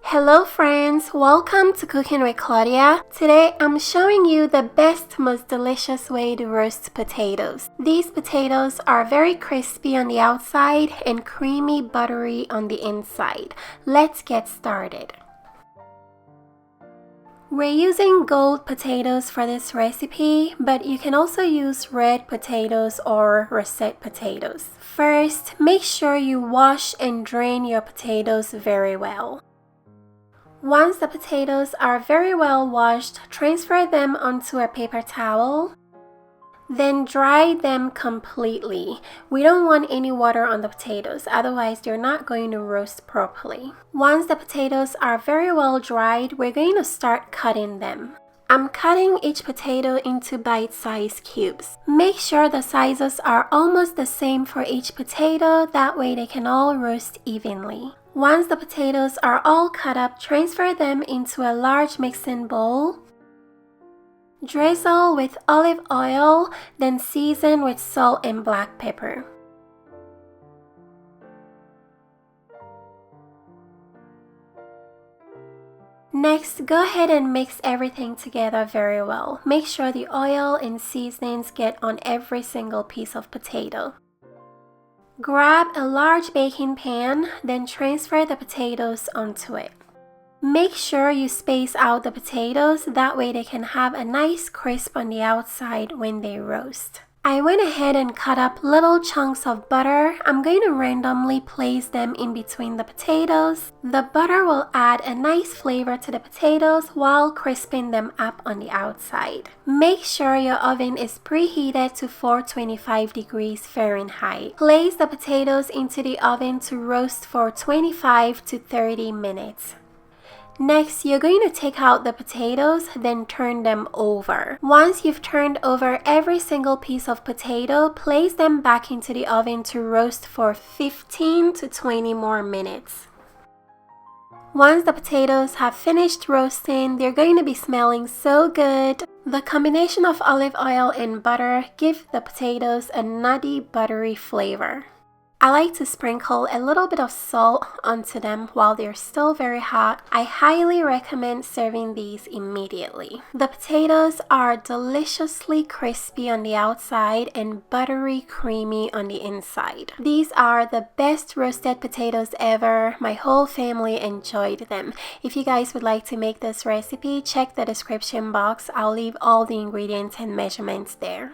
Hello friends, welcome to Cooking with Claudia. Today I'm showing you the best, most delicious way to roast potatoes. These potatoes are very crispy on the outside and creamy buttery on the inside. Let's get started. We're using gold potatoes for this recipe, but you can also use red potatoes or russet potatoes. First, make sure you wash and drain your potatoes very well. Once the potatoes are very well washed, transfer them onto a paper towel. Then dry them completely. We don't want any water on the potatoes, otherwise they're not going to roast properly. Once the potatoes are very well dried, we're going to start cutting them. I'm cutting each potato into bite-sized cubes. Make sure the sizes are almost the same for each potato, that way they can all roast evenly. Once the potatoes are all cut up, transfer them into a large mixing bowl. Drizzle with olive oil, then season with salt and black pepper. Next, go ahead and mix everything together very well. Make sure the oil and seasonings get on every single piece of potato. Grab a large baking pan, then transfer the potatoes onto it. Make sure you space out the potatoes, that way they can have a nice crisp on the outside when they roast. I went ahead and cut up little chunks of butter. I'm going to randomly place them in between the potatoes. The butter will add a nice flavor to the potatoes while crisping them up on the outside. Make sure your oven is preheated to 425 degrees Fahrenheit. Place the potatoes into the oven to roast for 25 to 30 minutes. Next, you're going to take out the potatoes, then turn them over. Once you've turned over every single piece of potato, place them back into the oven to roast for 15 to 20 more minutes. Once the potatoes have finished roasting, they're going to be smelling so good. The combination of olive oil and butter give the potatoes a nutty, buttery flavor. I like to sprinkle a little bit of salt onto them while they're still very hot. I highly recommend serving these immediately. The potatoes are deliciously crispy on the outside and buttery creamy on the inside. These are the best roasted potatoes ever. My whole family enjoyed them. If you guys would like to make this recipe, check the description box. I'll leave all the ingredients and measurements there.